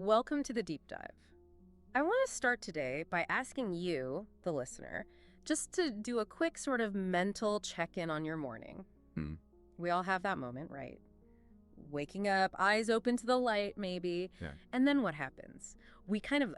Welcome to the deep dive. I want to start today by asking you, the listener, just to do a quick sort of mental check-in on your morning. Hmm. We all have that moment, right? Waking up, eyes open to the light, maybe. Yeah. And then what happens? We kind of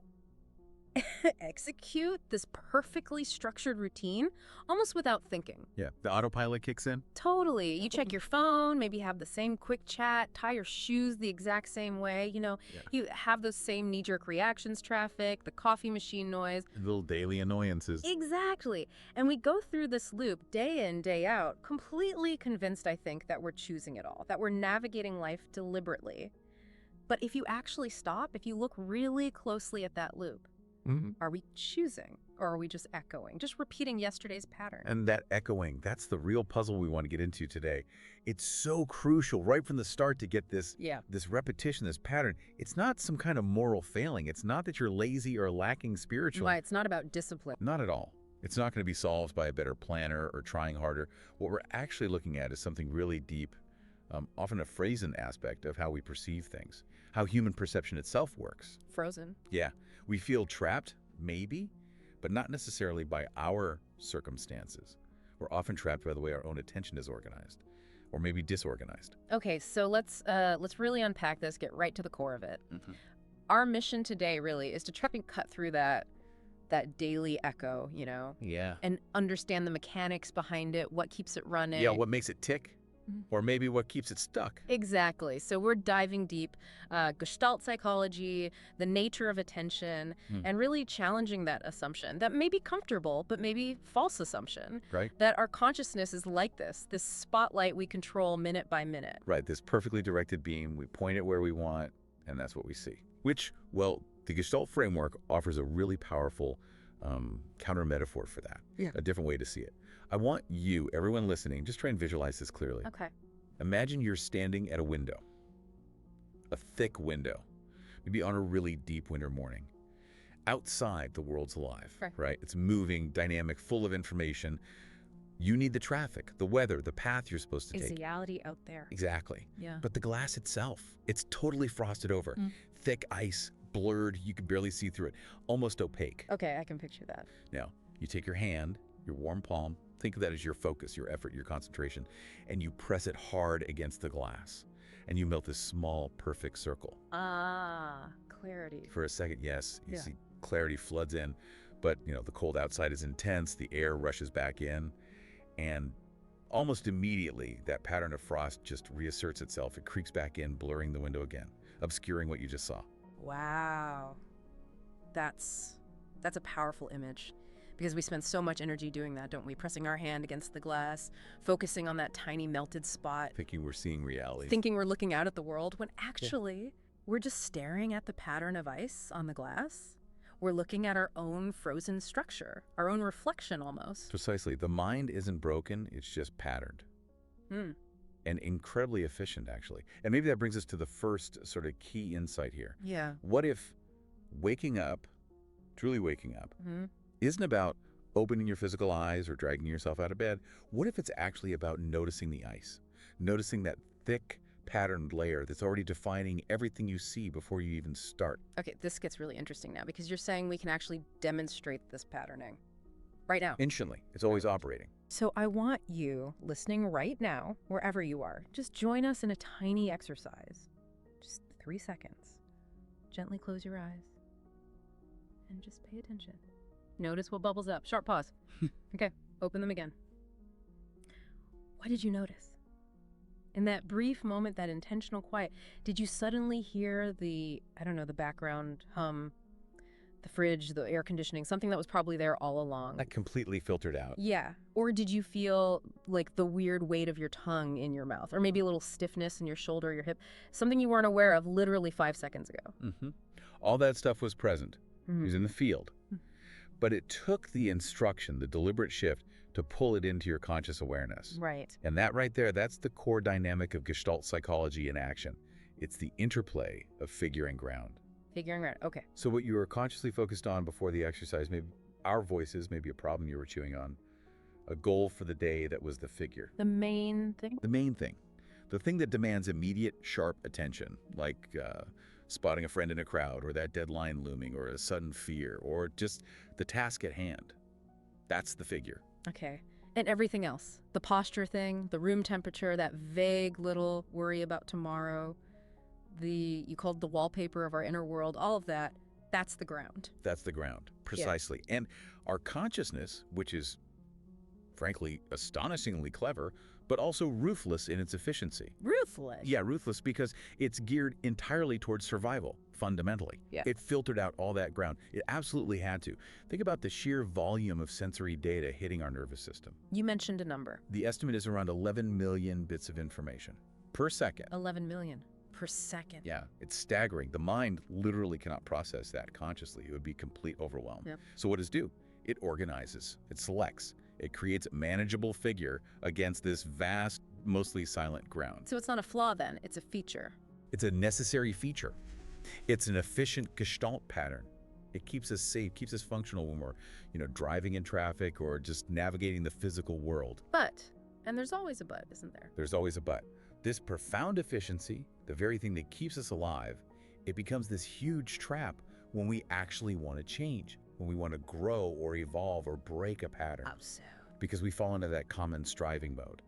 execute this perfectly structured routine almost without thinking. Yeah. The autopilot kicks in. Totally. You check your phone, maybe have the same quick chat, tie your shoes the exact same way. Yeah. You have those same knee-jerk reactions traffic, the coffee machine noise. Little daily annoyances. Exactly. And we go through this loop day in, day out, completely convinced, I think, that we're choosing it all, that we're navigating life deliberately. But if you actually stop, if you look really closely at that loop, are we choosing or are we just echoing, just repeating yesterday's pattern? And that echoing, that's the real puzzle we want to get into today. It's so crucial right from the start to get this repetition, this pattern. It's not some kind of moral failing. It's not that you're lazy or lacking spiritually. Why, it's not about discipline. Not at all. It's not going to be solved by a better planner or trying harder. What we're actually looking at is something really deep, often a phrasen aspect of how we perceive things, how human perception itself works. Frozen. Yeah, we feel trapped, maybe, but not necessarily by our circumstances. We're often trapped by the way our own attention is organized, or maybe disorganized. Okay, so let's really unpack this, get right to the core of it. Our mission today really is to try and cut through that daily echo, Yeah. and understand the mechanics behind it, what keeps it running. Yeah, what makes it tick, or maybe what keeps it stuck. Exactly. So we're diving deep, Gestalt psychology, the nature of attention, and really challenging that assumption that may be comfortable, but maybe false assumption, Right. that our consciousness is like this spotlight we control minute by minute. Right, this perfectly directed beam, we point it where we want, and that's what we see. Which, well, the Gestalt framework offers a really powerful counter-metaphor for that, a different way to see it. I want you, everyone listening, just try and visualize this clearly. Okay. Imagine you're standing at a window, a thick window, maybe on a really deep winter morning. Outside, the world's alive, right? It's moving, dynamic, full of information. You need the traffic, the weather, the path you're supposed to It's take. reality out there. Exactly. Yeah. But the glass itself, it's totally frosted over. Thick ice, blurred, you can barely see through it, almost opaque. Okay, I can picture that. Now, you take your hand, your warm palm, think of that as your focus, your effort, your concentration, and you press it hard against the glass. And you melt this small, perfect circle. Ah, clarity. For a second, yes, you see clarity floods in, but the cold outside is intense, the air rushes back in, and almost immediately that pattern of frost just reasserts itself. It creaks back in, blurring the window again, obscuring what you just saw. Wow. That's a powerful image. Because we spend so much energy doing that, don't we? Pressing our hand against the glass, focusing on that tiny melted spot. Thinking we're seeing reality. Thinking we're looking out at the world, when actually we're just staring at the pattern of ice on the glass. We're looking at our own frozen structure, our own reflection almost. Precisely. The mind isn't broken, it's just patterned. And incredibly efficient, actually. And maybe that brings us to the first sort of key insight here. Yeah. What if waking up, truly waking up, isn't about opening your physical eyes or dragging yourself out of bed? What if it's actually about noticing the ice, noticing that thick, patterned layer that's already defining everything you see before you even start? Okay, this gets really interesting now because you're saying we can actually demonstrate this patterning right now. Instantly. It's always operating. So I want you listening right now, wherever you are, just join us in a tiny exercise. Just 3 seconds. Gently close your eyes and just pay attention. Notice what bubbles up. Sharp pause. Okay, open them again. What did you notice? In that brief moment, that intentional quiet, did you suddenly hear the background hum, the fridge, the air conditioning, something that was probably there all along? That completely filtered out. Yeah. Or did you feel like the weird weight of your tongue in your mouth? Or maybe a little stiffness in your shoulder or your hip? Something you weren't aware of literally 5 seconds ago. All that stuff was present. It was in the field. But it took the instruction, the deliberate shift, to pull it into your conscious awareness. Right. And that right there, that's the core dynamic of Gestalt psychology in action. It's the interplay of figure and ground. Figuring out. Okay. So what you were consciously focused on before the exercise, maybe our voices, maybe a problem you were chewing on, a goal for the day that was the figure. The main thing? The main thing. The thing that demands immediate, sharp attention, like spotting a friend in a crowd, or that deadline looming, or a sudden fear, or just the task at hand. That's the figure. Okay. And everything else, the posture thing, the room temperature, that vague little worry about tomorrow, you called the wallpaper of our inner world, all of that, that's the ground. That's the ground, precisely. And our consciousness, which is, frankly, astonishingly clever, but also ruthless in its efficiency. Ruthless? Yeah, ruthless because it's geared entirely towards survival, fundamentally. Yeah. It filtered out all that ground. It absolutely had to. Think about the sheer volume of sensory data hitting our nervous system. You mentioned a number. The estimate is around 11 million bits of information per second. 11 million per second. Yeah, it's staggering. The mind literally cannot process that consciously. It would be complete overwhelm. Yep. So what does it do? It organizes, it selects, it creates a manageable figure against this vast, mostly silent ground. So it's not a flaw then, it's a feature. It's a necessary feature. It's an efficient Gestalt pattern. It keeps us safe, keeps us functional when we're, driving in traffic or just navigating the physical world. But, and there's always a but, isn't there? There's always a but. This profound efficiency, the very thing that keeps us alive, it becomes this huge trap when we actually want to change, when we want to grow or evolve or break a pattern. How so? Because we fall into that common striving mode.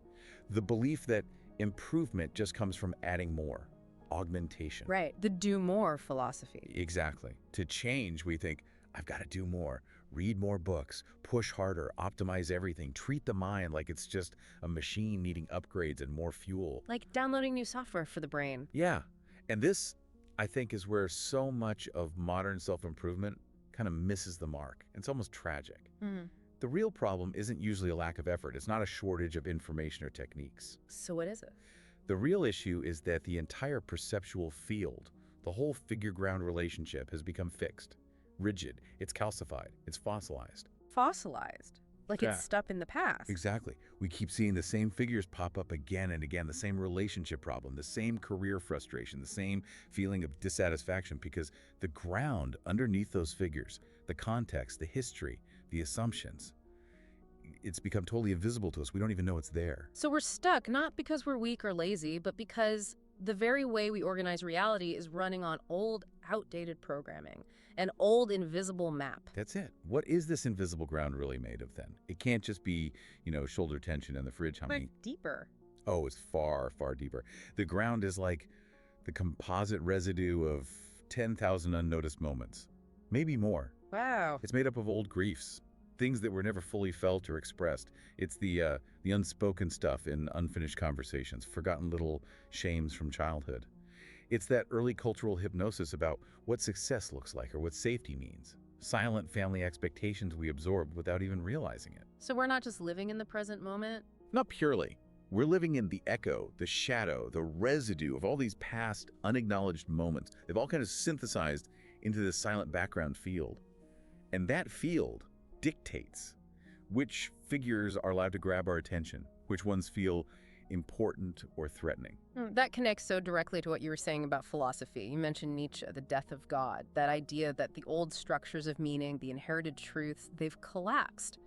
The belief that improvement just comes from adding more, augmentation. Right, the do more philosophy. Exactly. To change, we think, I've got to do more, read more books, push harder, optimize everything, treat the mind like it's just a machine needing upgrades and more fuel. Like downloading new software for the brain. Yeah. And this, I think, is where so much of modern self-improvement kind of misses the mark. It's almost tragic. Mm. The real problem isn't usually a lack of effort. It's not a shortage of information or techniques. So what is it? The real issue is that the entire perceptual field, the whole figure-ground relationship, has become fixed, rigid, it's calcified, it's fossilized. Fossilized. Like Yeah. it's stuck in the past. Exactly. We keep seeing the same figures pop up again and again, the same relationship problem, the same career frustration, the same feeling of dissatisfaction, because the ground underneath those figures, the context, the history, the assumptions, it's become totally invisible to us. We don't even know it's there. So we're stuck, not because we're weak or lazy, but because the very way we organize reality is running on old, outdated programming, an old invisible map. That's it. What is this invisible ground really made of then? It can't just be, shoulder tension in the fridge humming. But deeper. Oh, it's far, far deeper. The ground is like the composite residue of 10,000 unnoticed moments, maybe more. Wow. It's made up of old griefs, things that were never fully felt or expressed. It's the unspoken stuff in unfinished conversations, forgotten little shames from childhood. It's that early cultural hypnosis about what success looks like or what safety means. Silent family expectations we absorbed without even realizing it. So we're not just living in the present moment? Not purely. We're living in the echo, the shadow, the residue of all these past unacknowledged moments. They've all kind of synthesized into this silent background field. And that field dictates which figures are allowed to grab our attention, which ones feel important or threatening. That connects so directly to what you were saying about philosophy. You mentioned Nietzsche, the death of God, that idea that the old structures of meaning, the inherited truths, they've collapsed.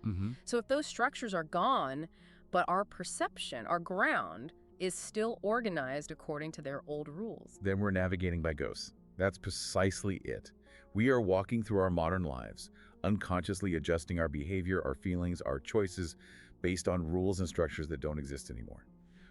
So if those structures are gone, but our perception, our ground, is still organized according to their old rules, Then we're navigating by ghosts. That's precisely it. We are walking through our modern lives, unconsciously adjusting our behavior, our feelings, our choices based on rules and structures that don't exist anymore,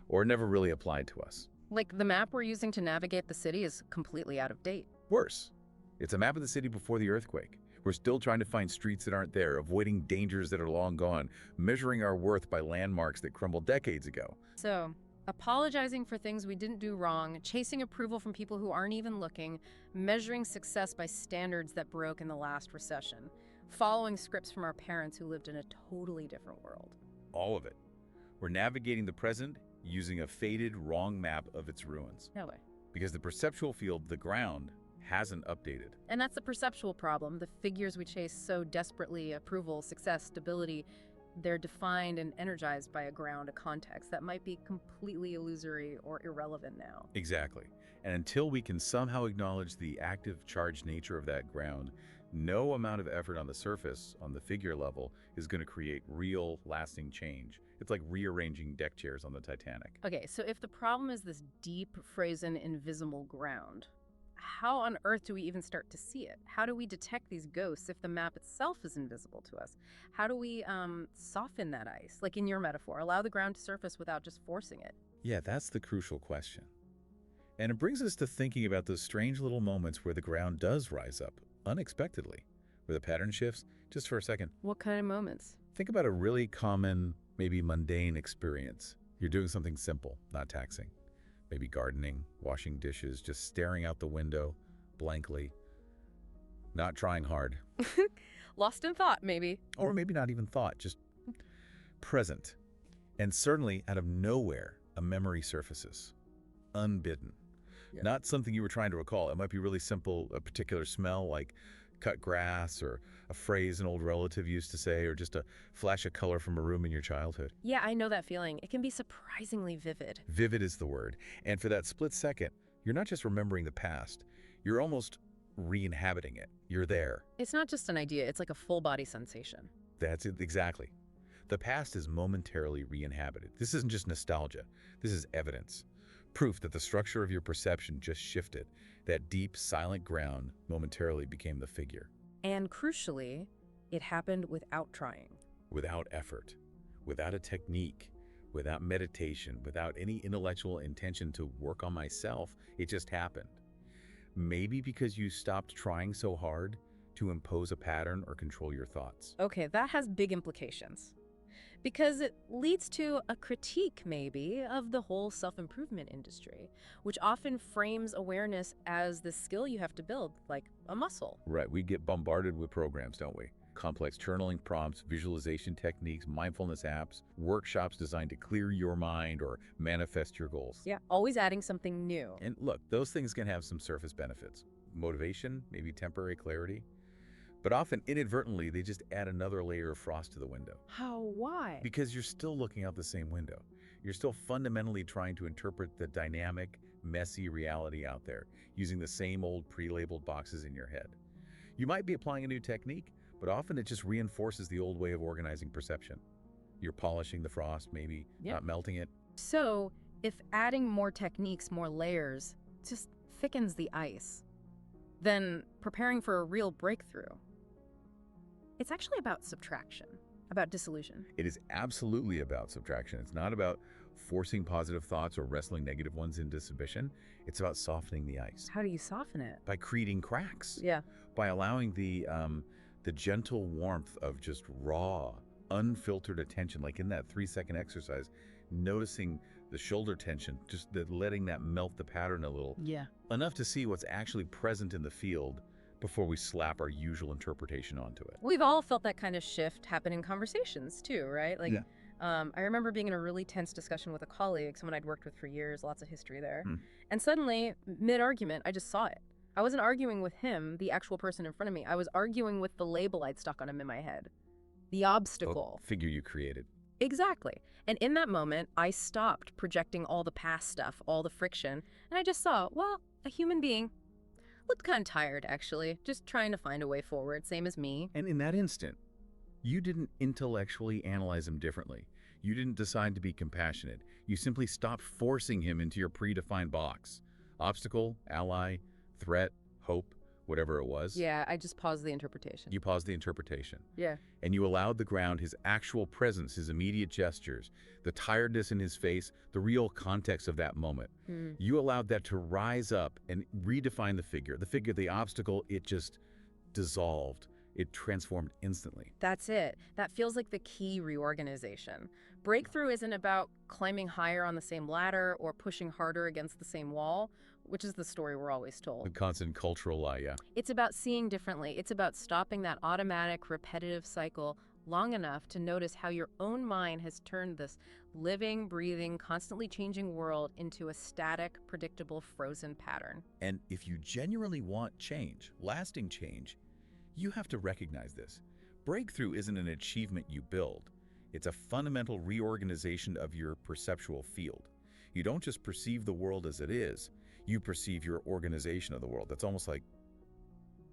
or never really applied to us. like the map we're using to navigate the city is completely out of date. Worse, it's a map of the city before the earthquake. We're still trying to find streets that aren't there, avoiding dangers that are long gone, measuring our worth by landmarks that crumbled decades ago. So, apologizing for things we didn't do wrong, chasing approval from people who aren't even looking, measuring success by standards that broke in the last recession, following scripts from our parents who lived in a totally different world. All of it. We're navigating the present using a faded, wrong map of its ruins. No way. Because the perceptual field, the ground, hasn't updated. And that's the perceptual problem. The figures we chase so desperately, approval, success, stability, they're defined and energized by a ground, a context that might be completely illusory or irrelevant now. Exactly. And until we can somehow acknowledge the active, charged nature of that ground, no amount of effort on the surface, on the figure level, is going to create real, lasting change. It's like rearranging deck chairs on the Titanic. Okay, so if the problem is this deep, frozen, invisible ground, how on earth do we even start to see it? How do we detect these ghosts if the map itself is invisible to us? How do we soften that ice? Like in your metaphor, allow the ground to surface without just forcing it. Yeah, that's the crucial question. And it brings us to thinking about those strange little moments where the ground does rise up unexpectedly, where the pattern shifts just for a second. What kind of moments? Think about a really common, maybe mundane experience. You're doing something simple, not taxing. Maybe gardening, washing dishes, just staring out the window blankly, not trying hard. Lost in thought, maybe. Or maybe not even thought, just present. And certainly, out of nowhere, a memory surfaces, unbidden. Yeah. Not something you were trying to recall. It might be really simple, a particular smell like cut grass, or a phrase an old relative used to say, or just a flash of color from a room in your childhood. Yeah, I know that feeling. It can be surprisingly vivid. Vivid is the word. And for that split second, you're not just remembering the past, you're almost re-inhabiting it. You're there. It's not just an idea, it's like a full body sensation. That's it, exactly. The past is momentarily re-inhabited. This isn't just nostalgia. This is evidence. Proof that the structure of your perception just shifted. That deep, silent ground momentarily became the figure. And crucially, it happened without trying. Without effort, without a technique, without meditation, without any intellectual intention to work on myself, it just happened. Maybe because you stopped trying so hard to impose a pattern or control your thoughts. Okay, that has big implications. Because it leads to a critique, maybe, of the whole self-improvement industry, which often frames awareness as the skill you have to build, like a muscle. Right, we get bombarded with programs, don't we? Complex journaling prompts, visualization techniques, mindfulness apps, workshops designed to clear your mind or manifest your goals. Yeah, always adding something new. And look, those things can have some surface benefits. Motivation, maybe temporary clarity. But often, inadvertently, they just add another layer of frost to the window. How? Why? Because you're still looking out the same window. You're still fundamentally trying to interpret the dynamic, messy reality out there, using the same old pre-labeled boxes in your head. You might be applying a new technique, but often it just reinforces the old way of organizing perception. You're polishing the frost, maybe, not melting it. So, if adding more techniques, more layers, just thickens the ice, then preparing for a real breakthrough, it's actually about subtraction, about dissolution. It is absolutely about subtraction. It's not about forcing positive thoughts or wrestling negative ones into submission. It's about softening the ice. How do you soften it? By creating cracks. Yeah. By allowing the gentle warmth of just raw, unfiltered attention, like in that 3-second exercise, noticing the shoulder tension, just letting that melt the pattern a little. Yeah. Enough to see what's actually present in the field before we slap our usual interpretation onto it. We've all felt that kind of shift happen in conversations too, right? Like, Yeah. I remember being in a really tense discussion with a colleague, someone I'd worked with for years, lots of history there. And suddenly, mid-argument, I just saw it. I wasn't arguing with him, the actual person in front of me. I was arguing with the label I'd stuck on him in my head. The obstacle. The figure you created. Exactly. And in that moment, I stopped projecting all the past stuff, all the friction, and I just saw, well, a human being. Looked kind of tired, actually, just trying to find a way forward, same as me. And in that instant, you didn't intellectually analyze him differently. You didn't decide to be compassionate. You simply stopped forcing him into your predefined box. Obstacle, ally, threat, hope, whatever it was. Yeah, I just paused the interpretation. You paused the interpretation. Yeah. And you allowed the ground his actual presence, his immediate gestures, the tiredness in his face, the real context of that moment. You allowed that to rise up and redefine the figure. The obstacle, it just dissolved. It transformed instantly. That's it. That feels like the key reorganization. Breakthrough isn't about climbing higher on the same ladder or pushing harder against the same wall, which is the story we're always The told. constant cultural lie, yeah. It's about seeing differently. It's about stopping that automatic, repetitive cycle long enough to notice how your own mind has turned this living, breathing, constantly changing world into a static, predictable, frozen pattern. And if you genuinely want change, lasting change, you have to recognize this. Breakthrough isn't an achievement you build. It's a fundamental reorganization of your perceptual field. You don't just perceive the world as it is, you perceive your organization of the world. That's almost like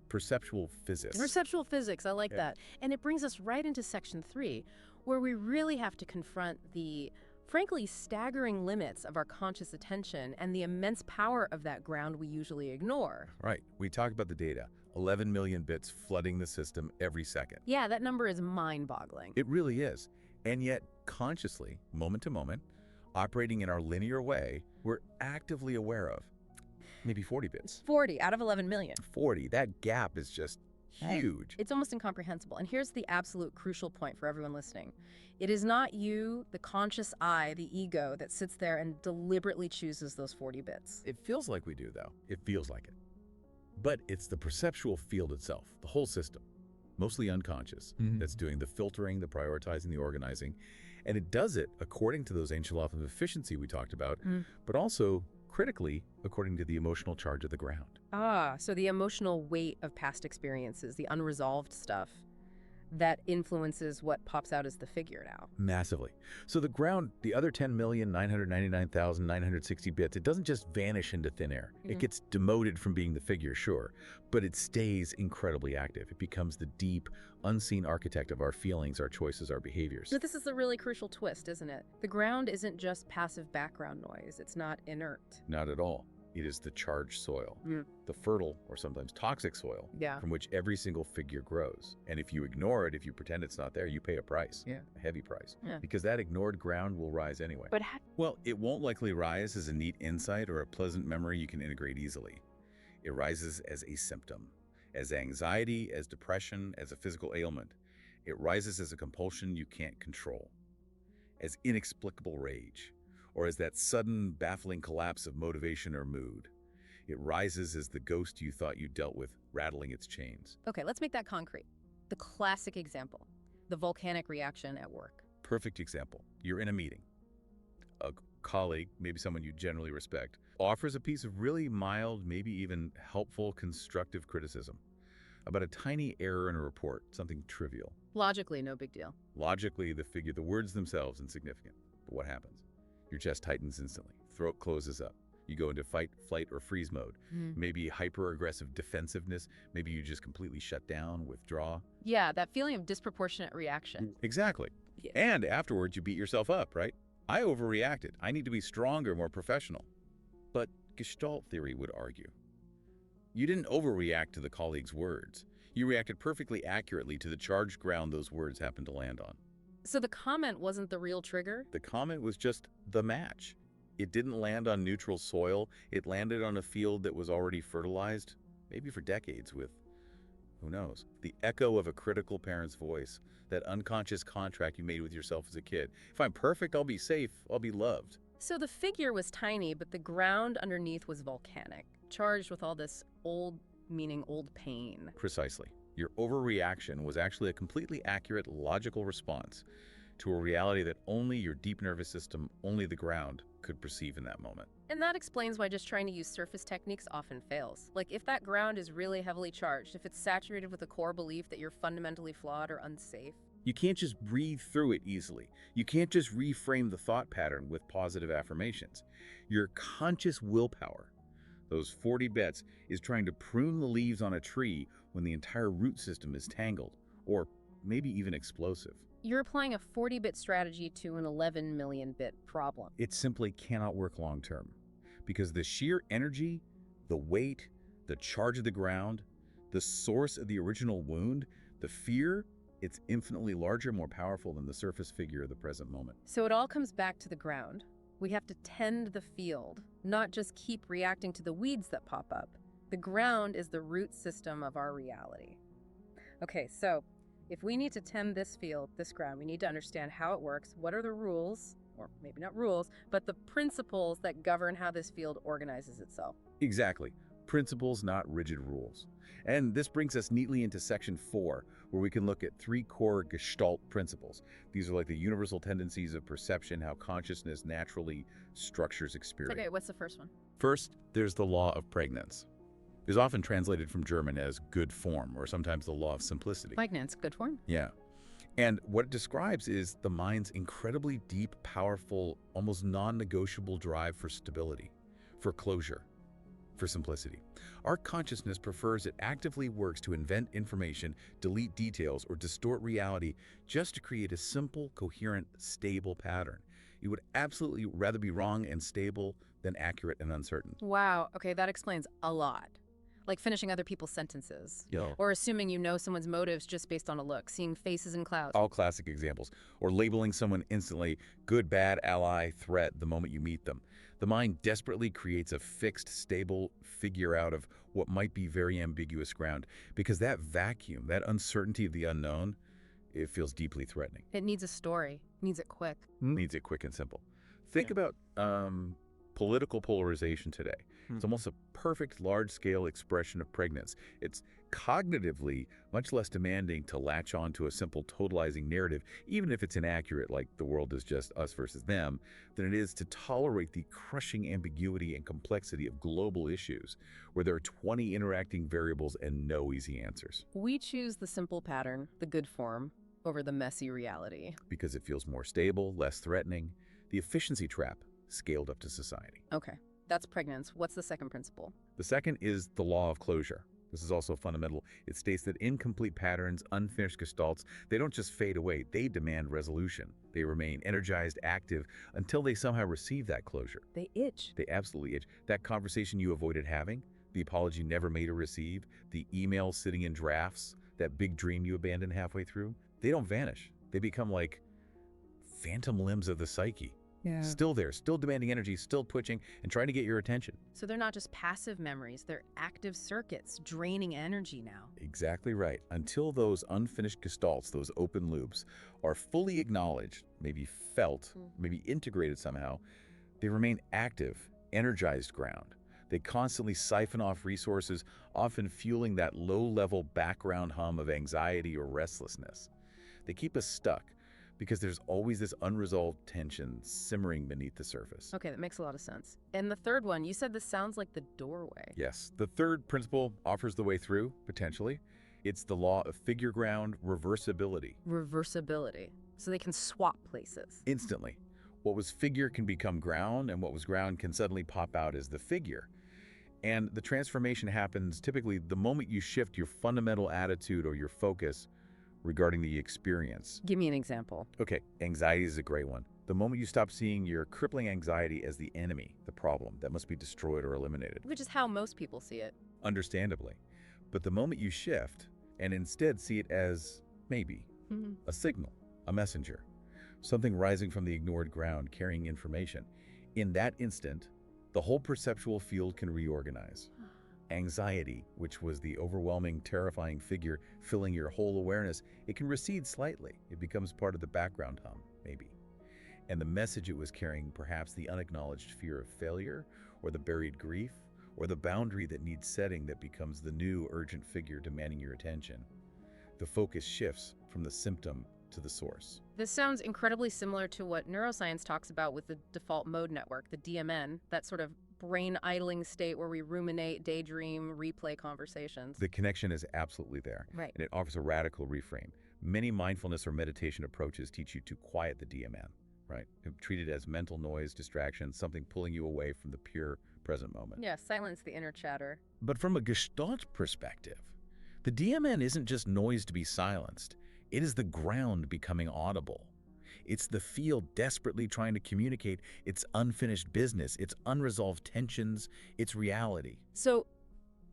perceptual physics. Perceptual physics, I like that. And it brings us right into section 3, where we really have to confront the frankly staggering limits of our conscious attention and the immense power of that ground we usually ignore. Right. We talked about the data. 11 million bits flooding the system every second. Yeah, that number is mind-boggling. It really is. And yet, consciously, moment to moment, operating in our linear way, we're actively aware of maybe 40 bits. 40 out of 11 million. 40. That gap is just huge. It's almost incomprehensible. And here's the absolute crucial point for everyone listening. It is not you, the conscious I, the ego, that sits there and deliberately chooses those 40 bits. It feels like we do, though. It feels like it. But it's the perceptual field itself, the whole system, mostly unconscious, that's doing the filtering, the prioritizing, the organizing. And it does it according to those ancient laws of efficiency we talked about, but also critically according to the emotional charge of the ground. Ah, so the emotional weight of past experiences, the unresolved stuff, that influences what pops out as the figure now. Massively. So the ground, the other 10,999,960 bits, it doesn't just vanish into thin air. It gets demoted from being the figure, sure, but it stays incredibly active. It becomes the deep, unseen architect of our feelings, our choices, our behaviors. But this is the really crucial twist, isn't it? The ground isn't just passive background noise. It's not inert. Not at all. It is the charged soil, the fertile or sometimes toxic soil from which every single figure grows. And if you ignore it, if you pretend it's not there, you pay a price, a heavy price, because that ignored ground will rise anyway. But well, it won't likely rise as a neat insight or a pleasant memory you can integrate easily. It rises as a symptom, as anxiety, as depression, as a physical ailment. It rises as a compulsion you can't control, as inexplicable rage, or as that sudden, baffling collapse of motivation or mood. It rises as the ghost you thought you dealt with, rattling its chains. okay, let's make that concrete. The classic example, the volcanic reaction at work. Perfect example. You're in a meeting. A colleague, maybe someone you generally respect, offers a piece of really mild, maybe even helpful, constructive criticism about a tiny error in a report, something trivial. Logically, no big deal. Logically, the words themselves insignificant. But what happens? Your chest tightens instantly. Throat closes up. You go into fight, flight, or freeze mode. Maybe hyper-aggressive defensiveness. Maybe you just completely shut down, withdraw. Yeah, that feeling of disproportionate reaction. Exactly. Yeah. And afterwards, you beat yourself up, right? I overreacted. I need to be stronger, more professional. But Gestalt theory would argue, you didn't overreact to the colleague's words. You reacted perfectly accurately to the charged ground those words happened to land on. So the comment wasn't the real trigger? The comment was just the match. It didn't land on neutral soil. It landed on a field that was already fertilized, maybe for decades, with, who knows, the echo of a critical parent's voice, that unconscious contract you made with yourself as a kid. If I'm perfect, I'll be safe, I'll be loved. So the figure was tiny, but the ground underneath was volcanic, charged with all this old, meaning old pain. Precisely. Your overreaction was actually a completely accurate, logical response to a reality that only your deep nervous system, only the ground, could perceive in that moment. And that explains why just trying to use surface techniques often fails. Like, if that ground is really heavily charged, if it's saturated with a core belief that you're fundamentally flawed or unsafe. You can't just breathe through it easily. You can't just reframe the thought pattern with positive affirmations. Your conscious willpower, those 40 bets, is trying to prune the leaves on a tree when the entire root system is tangled, or maybe even explosive. You're applying a 40-bit strategy to an 11 million-bit problem. It simply cannot work long term, because the sheer energy, the weight, the charge of the ground, the source of the original wound, the fear, it's infinitely larger, more powerful than the surface figure of the present moment. So it all comes back to the ground. We have to tend the field, not just keep reacting to the weeds that pop up. The ground is the root system of our reality. Okay, so if we need to tend this field, this ground, we need to understand how it works, what are the rules, or maybe not rules, but the principles that govern how this field organizes itself. Exactly. Principles, not rigid rules. And this brings us neatly into section 4, where we can look at 3 core Gestalt principles. These are like the universal tendencies of perception, how consciousness naturally structures experience. Okay, what's the first one? First, there's the law of pregnance. It is often translated from German as good form, or sometimes the law of simplicity. Pregnance, good form? Yeah. And what it describes is the mind's incredibly deep, powerful, almost non-negotiable drive for stability, for closure, for simplicity. Our consciousness prefers it actively works to invent information, delete details, or distort reality just to create a simple, coherent, stable pattern. You would absolutely rather be wrong and stable than accurate and uncertain. Wow, okay, that explains a lot. Like finishing other people's sentences. Yo. Or assuming you know someone's motives just based on a look, seeing faces in clouds. All classic examples. Or labeling someone instantly good, bad, ally, threat the moment you meet them. The mind desperately creates a fixed, stable figure out of what might be very ambiguous ground, because that vacuum, that uncertainty of the unknown, it feels deeply threatening. It needs a story. Needs it quick. Needs it quick and simple. Think about political polarization today. It's almost a perfect large-scale expression of pregnance. It's cognitively much less demanding to latch on to a simple totalizing narrative, even if it's inaccurate, like the world is just us versus them, than it is to tolerate the crushing ambiguity and complexity of global issues, where there are 20 interacting variables and no easy answers. We choose the simple pattern, the good form, over the messy reality. Because it feels more stable, less threatening. The efficiency trap scaled up to society. Okay, that's pregnance. What's the second principle? The second is the law of closure. This is also fundamental. It states that incomplete patterns, unfinished gestalts, they don't just fade away, they demand resolution. They remain energized, active, until they somehow receive that closure. They itch. They absolutely itch. That conversation you avoided having, the apology never made or received, the email sitting in drafts, that big dream you abandoned halfway through, they don't vanish. They become like phantom limbs of the psyche. Yeah. Still there, still demanding energy, still twitching, and trying to get your attention. So they're not just passive memories, they're active circuits, draining energy now. Exactly right. Until those unfinished gestalts, those open loops, are fully acknowledged, maybe felt, maybe integrated somehow, they remain active, energized ground. They constantly siphon off resources, often fueling that low-level background hum of anxiety or restlessness. They keep us stuck, because there's always this unresolved tension simmering beneath the surface. Okay, that makes a lot of sense. And the third one, you said this sounds like the doorway. Yes, the third principle offers the way through, potentially. It's the law of figure ground reversibility. Reversibility. So they can swap places. Instantly. What was figure can become ground, and what was ground can suddenly pop out as the figure. And the transformation happens typically the moment you shift your fundamental attitude or your focus regarding the experience. Give me an example. Okay, anxiety is a great one. The moment you stop seeing your crippling anxiety as the enemy, the problem that must be destroyed or eliminated. Which is how most people see it. Understandably. But the moment you shift and instead see it as maybe a signal, a messenger, something rising from the ignored ground carrying information, in that instant, the whole perceptual field can reorganize. Anxiety, which was the overwhelming, terrifying figure filling your whole awareness, it can recede slightly. It becomes part of the background hum, maybe. And the message it was carrying, perhaps the unacknowledged fear of failure, or the buried grief, or the boundary that needs setting that becomes the new urgent figure demanding your attention. The focus shifts from the symptom to the source. This sounds incredibly similar to what neuroscience talks about with the default mode network, the DMN, that sort of brain idling state where we ruminate, daydream, replay conversations. The connection is absolutely there. Right. And it offers a radical reframe. Many mindfulness or meditation approaches teach you to quiet the DMN, right? Treat it as mental noise, distraction, something pulling you away from the pure present moment. Yeah, silence the inner chatter. But from a Gestalt perspective, the DMN isn't just noise to be silenced. It is the ground becoming audible. It's the field desperately trying to communicate its unfinished business, its unresolved tensions, its reality. So,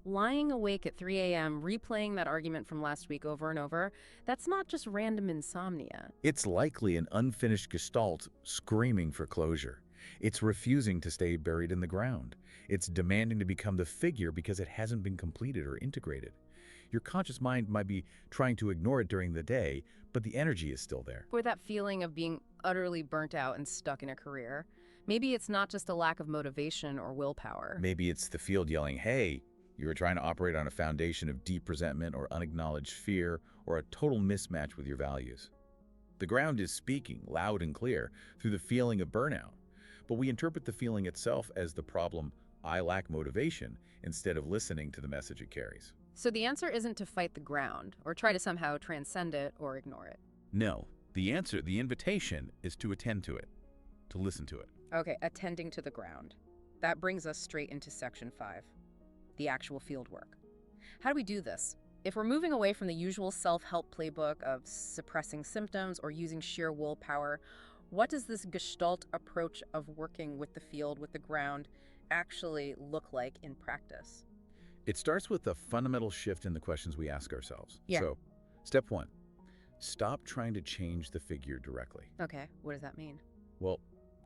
lying awake at 3 a.m., replaying that argument from last week over and over, that's not just random insomnia. It's likely an unfinished gestalt screaming for closure. It's refusing to stay buried in the ground. It's demanding to become the figure because it hasn't been completed or integrated. Your conscious mind might be trying to ignore it during the day, but the energy is still there. For that feeling of being utterly burnt out and stuck in a career, maybe it's not just a lack of motivation or willpower. Maybe it's the field yelling, hey, you were trying to operate on a foundation of deep resentment or unacknowledged fear or a total mismatch with your values. The ground is speaking loud and clear through the feeling of burnout, but we interpret the feeling itself as the problem, I lack motivation, instead of listening to the message it carries. So the answer isn't to fight the ground or try to somehow transcend it or ignore it. No, the answer, the invitation, is to attend to it, to listen to it. Okay, attending to the ground. That brings us straight into section 5, the actual field work. How do we do this? If we're moving away from the usual self-help playbook of suppressing symptoms or using sheer willpower, What does this Gestalt approach of working with the field, with the ground, actually look like in practice? It starts with a fundamental shift in the questions we ask ourselves. Yeah. So, step one, stop trying to change the figure directly. Okay, what does that mean? Well,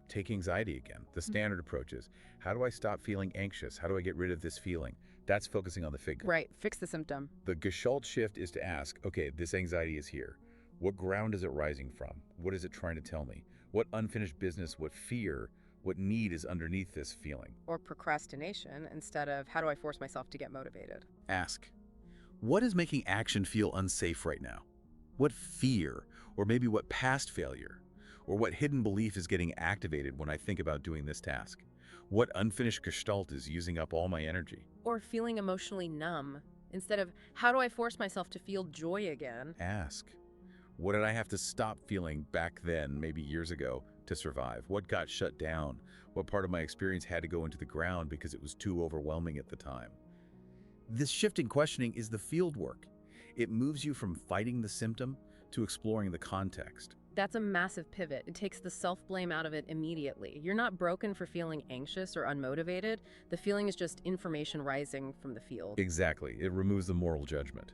take anxiety again. The standard approach is, how do I stop feeling anxious? How do I get rid of this feeling? That's focusing on the figure. Right, fix the symptom. The Gestalt shift is to ask, okay, this anxiety is here. What ground is it rising from? What is it trying to tell me? What unfinished business, what fear, what need is underneath this feeling? Or procrastination instead of how do I force myself to get motivated? Ask, what is making action feel unsafe right now? What fear, or maybe what past failure, or what hidden belief is getting activated when I think about doing this task? What unfinished Gestalt is using up all my energy? Or feeling emotionally numb instead of how do I force myself to feel joy again? Ask, what did I have to stop feeling back then, maybe years ago, to survive? What got shut down? What part of my experience had to go into the ground because it was too overwhelming at the time? This shift in questioning is the field work. It moves you from fighting the symptom to exploring the context. That's a massive pivot. It takes the self-blame out of it immediately. You're not broken for feeling anxious or unmotivated. The feeling is just information rising from the field. Exactly. It removes the moral judgment,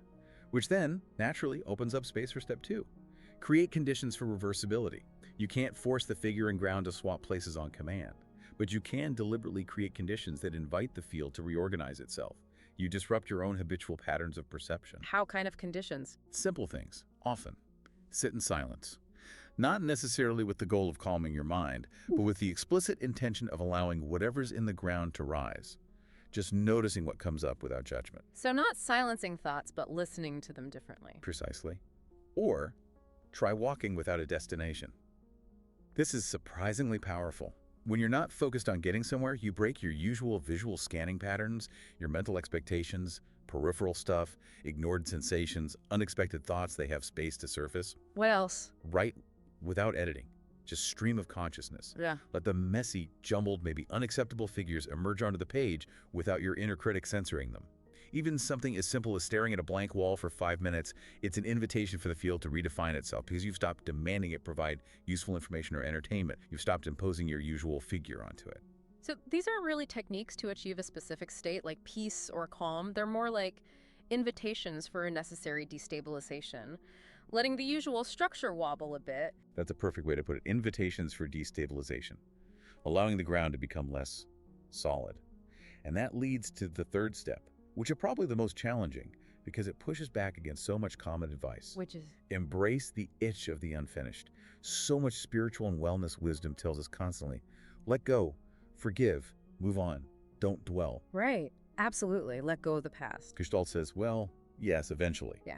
which then naturally opens up space for step two. Create conditions for reversibility. You can't force the figure and ground to swap places on command, but you can deliberately create conditions that invite the field to reorganize itself. You disrupt your own habitual patterns of perception. How kind of conditions? Simple things, often. Sit in silence. Not necessarily with the goal of calming your mind, but with the explicit intention of allowing whatever's in the ground to rise. Just noticing what comes up without judgment. So not silencing thoughts, but listening to them differently. Precisely. Or try walking without a destination. This is surprisingly powerful. When you're not focused on getting somewhere, you break your usual visual scanning patterns, your mental expectations, peripheral stuff, ignored sensations, unexpected thoughts. They have space to surface. What else? Write without editing. Just stream of consciousness. Yeah. Let the messy, jumbled, maybe unacceptable figures emerge onto the page without your inner critic censoring them. Even something as simple as staring at a blank wall for 5 minutes, it's an invitation for the field to redefine itself because you've stopped demanding it provide useful information or entertainment. You've stopped imposing your usual figure onto it. So these aren't really techniques to achieve a specific state like peace or calm. They're more like invitations for a necessary destabilization, letting the usual structure wobble a bit. That's a perfect way to put it. Invitations for destabilization, allowing the ground to become less solid. And that leads to the third step, which are probably the most challenging because it pushes back against so much common advice. Which is? Embrace the itch of the unfinished. So much spiritual and wellness wisdom tells us constantly, let go, forgive, move on, don't dwell. Right. Absolutely. Let go of the past. Gestalt says, well, yes, eventually. Yeah.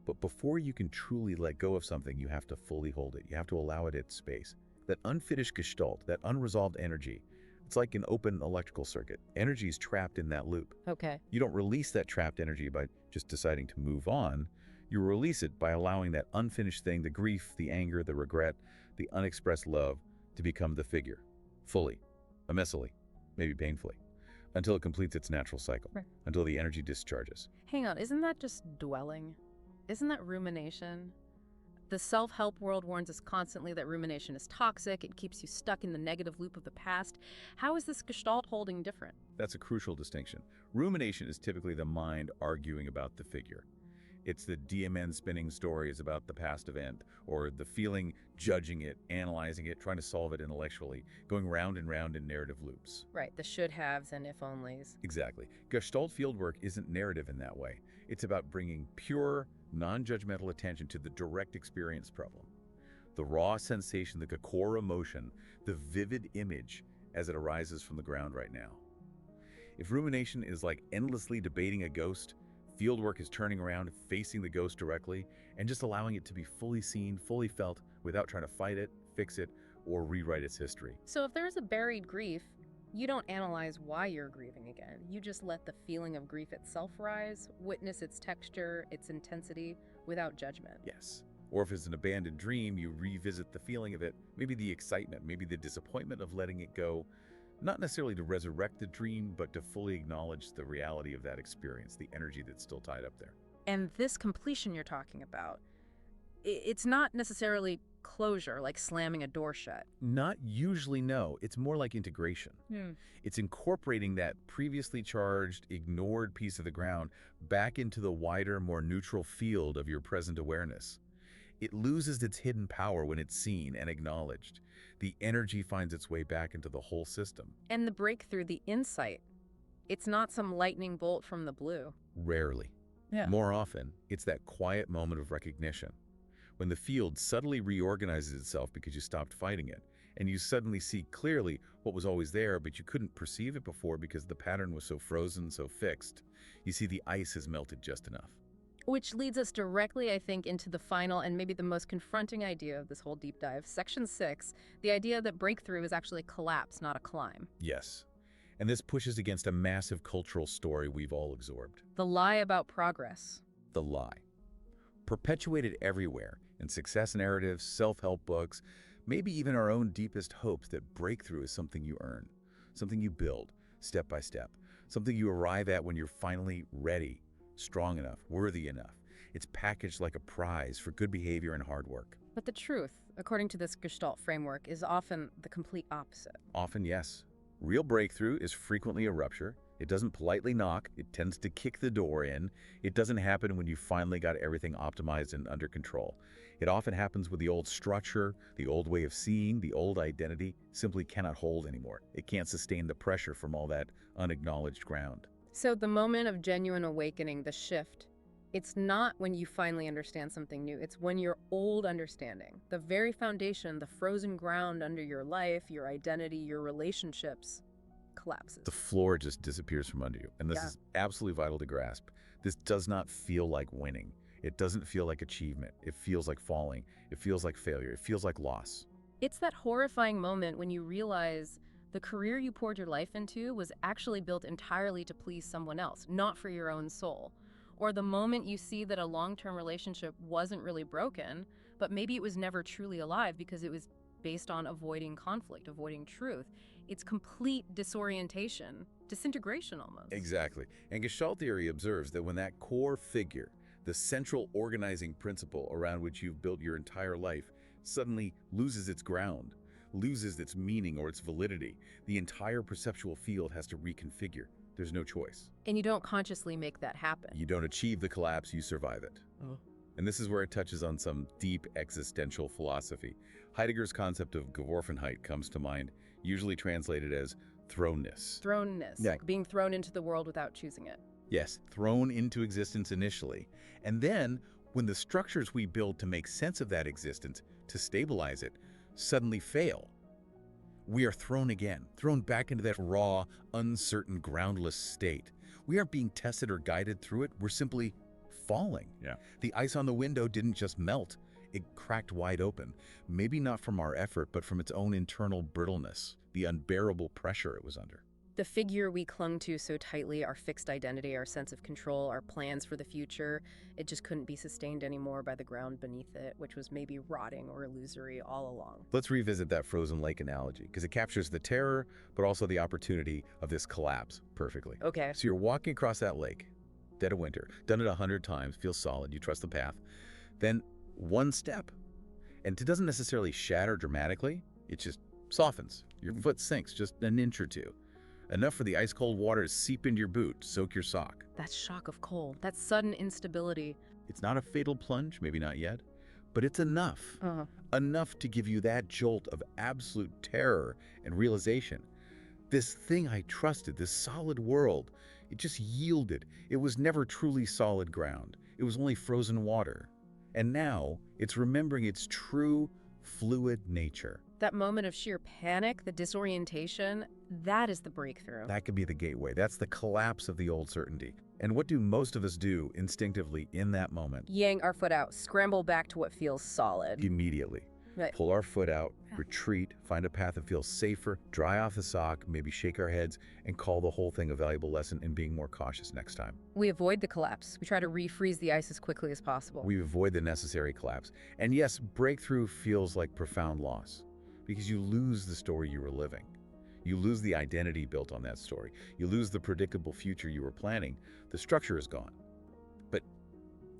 But before you can truly let go of something, you have to fully hold it. You have to allow it its space. That unfinished Gestalt, that unresolved energy, it's like an open electrical circuit. Energy is trapped in that loop. Okay. You don't release that trapped energy by just deciding to move on. You release it by allowing that unfinished thing, the grief, the anger, the regret, the unexpressed love, to become the figure, fully, amicably, maybe painfully, until it completes its natural cycle, Right. until the energy discharges. Hang on. Isn't that just dwelling? Isn't that rumination? The self-help world warns us constantly that rumination is toxic. It keeps you stuck in the negative loop of the past. How is this Gestalt holding different? That's a crucial distinction. Rumination is typically the mind arguing about the figure. It's the DMN spinning stories about the past event, or the feeling judging it, analyzing it, trying to solve it intellectually, going round and round in narrative loops. Right, the should-haves and if-onlys. Exactly. Gestalt fieldwork isn't narrative in that way. It's about bringing pure, non-judgmental attention to the direct experience problem. The raw sensation, the core emotion, the vivid image as it arises from the ground right now. If rumination is like endlessly debating a ghost, fieldwork is turning around, facing the ghost directly, and just allowing it to be fully seen, fully felt, without trying to fight it, fix it, or rewrite its history. So if there's a buried grief, you don't analyze why you're grieving again. You just let the feeling of grief itself rise, witness its texture, its intensity, without judgment. Yes. Or if it's an abandoned dream, you revisit the feeling of it, maybe the excitement, maybe the disappointment of letting it go, not necessarily to resurrect the dream, but to fully acknowledge the reality of that experience, the energy that's still tied up there. And this completion you're talking about, it's not necessarily closure, like slamming a door shut. Not usually, no. It's more like integration. It's incorporating that previously charged, ignored piece of the ground back into the wider, more neutral field of your present awareness. It loses its hidden power when it's seen and acknowledged. The energy finds its way back into the whole system. And the breakthrough, the insight, it's not some lightning bolt from the blue. Rarely. Yeah. More often, it's that quiet moment of recognition, when the field subtly reorganizes itself because you stopped fighting it, and you suddenly see clearly what was always there, but you couldn't perceive it before because the pattern was so frozen, so fixed. You see the ice has melted just enough. Which leads us directly, I think, into the final and maybe the most confronting idea of this whole deep dive, Section 6, the idea that breakthrough is actually collapse, not a climb. Yes. And this pushes against a massive cultural story we've all absorbed. The lie about progress. The lie. Perpetuated everywhere in success narratives, self-help books, maybe even our own deepest hopes that breakthrough is something you earn, something you build step by step, something you arrive at when you're finally ready, strong enough, worthy enough. It's packaged like a prize for good behavior and hard work. But the truth, according to this Gestalt framework, is often the complete opposite. Often, yes. Real breakthrough is frequently a rupture. It doesn't politely knock. It tends to kick the door in. It doesn't happen when you finally got everything optimized and under control. It often happens with the old structure, the old way of seeing, the old identity simply cannot hold anymore. It can't sustain the pressure from all that unacknowledged ground. So the moment of genuine awakening, the shift, it's not when you finally understand something new. It's when your old understanding, the very foundation, the frozen ground under your life, your identity, your relationships, collapses. The floor just disappears from under you. And this is absolutely vital to grasp. This does not feel like winning. It doesn't feel like achievement. It feels like falling. It feels like failure. It feels like loss. It's that horrifying moment when you realize the career you poured your life into was actually built entirely to please someone else, not for your own soul. Or the moment you see that a long-term relationship wasn't really broken, but maybe it was never truly alive because it was based on avoiding conflict, avoiding truth. It's complete disorientation, disintegration almost. Exactly. And Gestalt theory observes that when that core figure, the central organizing principle around which you've built your entire life, suddenly loses its ground, loses its meaning or its validity, the entire perceptual field has to reconfigure. There's no choice. And you don't consciously make that happen. You don't achieve the collapse, you survive it. And this is where it touches on some deep existential philosophy. Heidegger's concept of Geworfenheit comes to mind, usually translated as thrownness. Thrownness, Yeah. like being thrown into the world without choosing it. Yes, thrown into existence initially. And then, when the structures we build to make sense of that existence, to stabilize it, suddenly fail, we are thrown again, thrown back into that raw, uncertain, groundless state. We aren't being tested or guided through it. We're simply falling. Yeah. The ice on the window didn't just melt. It cracked wide open. Maybe not from our effort, but from its own internal brittleness, the unbearable pressure it was under. The figure we clung to so tightly, our fixed identity, our sense of control, our plans for the future, it just couldn't be sustained anymore by the ground beneath it, which was maybe rotting or illusory all along. Let's revisit that frozen lake analogy, because it captures the terror, but also the opportunity of this collapse perfectly. Okay. So you're walking across that lake, dead of winter, done it 100 times, feels solid, you trust the path. Then one step, and it doesn't necessarily shatter dramatically, it just softens. Your foot sinks just an inch or two. Enough for the ice-cold water to seep into your boot, soak your sock. That shock of cold, that sudden instability. It's not a fatal plunge, maybe not yet, but it's enough. Enough to give you that jolt of absolute terror and realization. This thing I trusted, this solid world, it just yielded. It was never truly solid ground. It was only frozen water. And now, it's remembering its true, fluid nature. That moment of sheer panic, the disorientation, that is the breakthrough. That could be the gateway. That's the collapse of the old certainty. And what do most of us do instinctively in that moment? Yank our foot out, scramble back to what feels solid. Immediately. Right. Pull our foot out, retreat, find a path that feels safer, dry off the sock, maybe shake our heads, and call the whole thing a valuable lesson in being more cautious next time. We avoid the collapse. We try to refreeze the ice as quickly as possible. We avoid the necessary collapse. And yes, breakthrough feels like profound loss, because you lose the story you were living. You lose the identity built on that story. You lose the predictable future you were planning. The structure is gone. But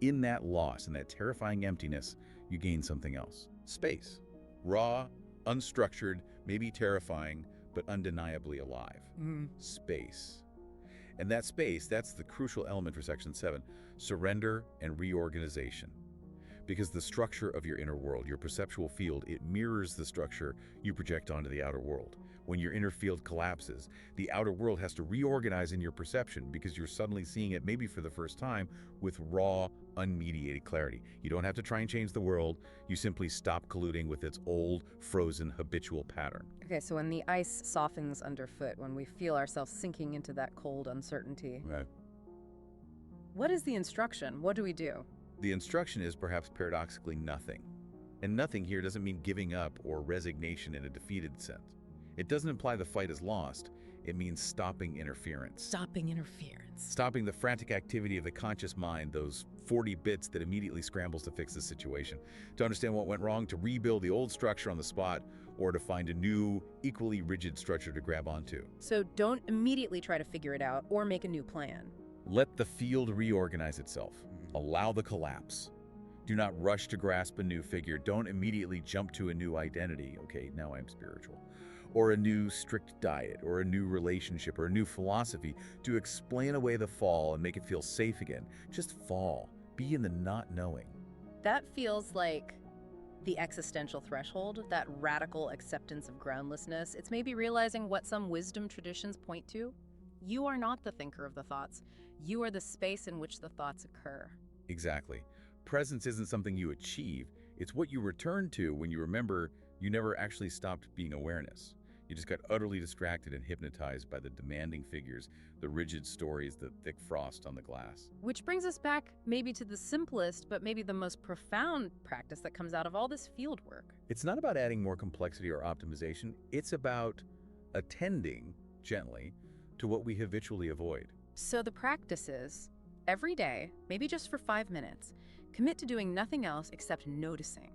in that loss, in that terrifying emptiness, you gain something else. Space. Raw, unstructured, maybe terrifying, but undeniably alive. Space. And that space, that's the crucial element for Section 7, surrender and reorganization. Because the structure of your inner world, your perceptual field, it mirrors the structure you project onto the outer world. When your inner field collapses, the outer world has to reorganize in your perception because you're suddenly seeing it maybe for the first time with raw, unmediated clarity. You don't have to try and change the world. You simply stop colluding with its old, frozen, habitual pattern. Okay, so when the ice softens underfoot, when we feel ourselves sinking into that cold uncertainty, Right. what is the instruction? What do we do? The instruction is perhaps paradoxically nothing. And nothing here doesn't mean giving up or resignation in a defeated sense. It doesn't imply the fight is lost. It means stopping interference. Stopping interference. Stopping the frantic activity of the conscious mind, those 40 bits that immediately scrambles to fix the situation, to understand what went wrong, to rebuild the old structure on the spot, or to find a new, equally rigid structure to grab onto. So don't immediately try to figure it out or make a new plan. Let the field reorganize itself. Allow the collapse. Do not rush to grasp a new figure. Don't immediately jump to a new identity. Okay, now I'm spiritual. Or a new strict diet, or a new relationship, or a new philosophy to explain away the fall and make it feel safe again. Just fall. Be in the not knowing. That feels like the existential threshold, that radical acceptance of groundlessness. It's maybe realizing what some wisdom traditions point to. You are not the thinker of the thoughts. You are the space in which the thoughts occur. Exactly. Presence isn't something you achieve. It's what you return to when you remember you never actually stopped being awareness. You just got utterly distracted and hypnotized by the demanding figures, the rigid stories, the thick frost on the glass. Which brings us back maybe to the simplest, but maybe the most profound practice that comes out of all this field work. It's not about adding more complexity or optimization. It's about attending gently to what we habitually avoid. So the practice is, every day, maybe just for 5 minutes, commit to doing nothing else except noticing.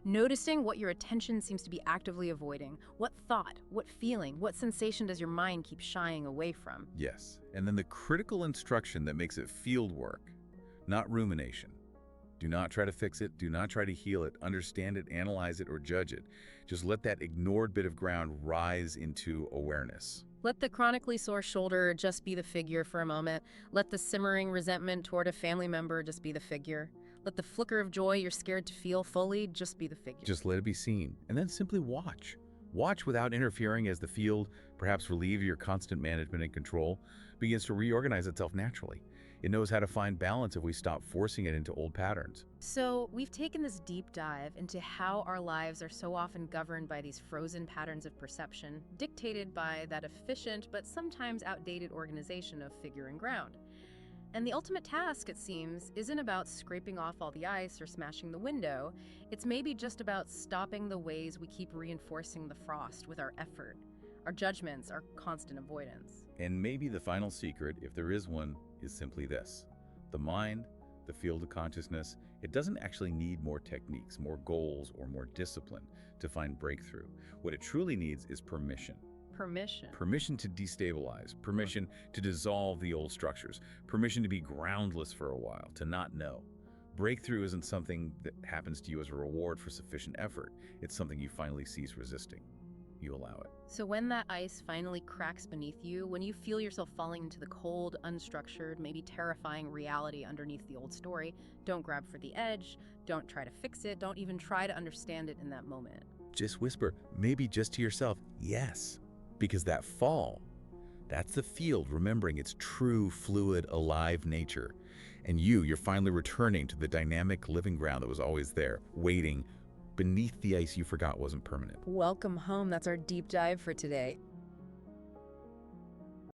Noticing what your attention seems to be actively avoiding. What thought, what feeling, what sensation does your mind keep shying away from? Yes, and then the critical instruction that makes it field work, not rumination. Do not try to fix it. Do not try to heal it, understand it, analyze it, or judge it. Just let that ignored bit of ground rise into awareness. Let the chronically sore shoulder just be the figure for a moment. Let the simmering resentment toward a family member just be the figure. Let the flicker of joy you're scared to feel fully just be the figure. Just let it be seen, and then simply watch. Watch without interfering as the field, perhaps relieved of your constant management and control, begins to reorganize itself naturally. It knows how to find balance if we stop forcing it into old patterns. So we've taken this deep dive into how our lives are so often governed by these frozen patterns of perception, dictated by that efficient but sometimes outdated organization of figure and ground. And the ultimate task, it seems, isn't about scraping off all the ice or smashing the window. It's maybe just about stopping the ways we keep reinforcing the frost with our effort, our judgments, our constant avoidance. And maybe the final secret, if there is one, is simply this. The mind, the field of consciousness, it doesn't actually need more techniques, more goals, or more discipline to find breakthrough. What it truly needs is permission. Permission. Permission to destabilize, permission to dissolve the old structures, permission to be groundless for a while, to not know. Breakthrough isn't something that happens to you as a reward for sufficient effort. It's something you finally cease resisting. You allow it. So when that ice finally cracks beneath you, when you feel yourself falling into the cold, unstructured, maybe terrifying reality underneath the old story, don't grab for the edge, don't try to fix it, don't even try to understand it in that moment. Just whisper, maybe just to yourself, yes. Because that fall, that's the field remembering its true, fluid, alive nature. And you're finally returning to the dynamic living ground that was always there, waiting beneath the ice you forgot wasn't permanent. Welcome home. That's our deep dive for today.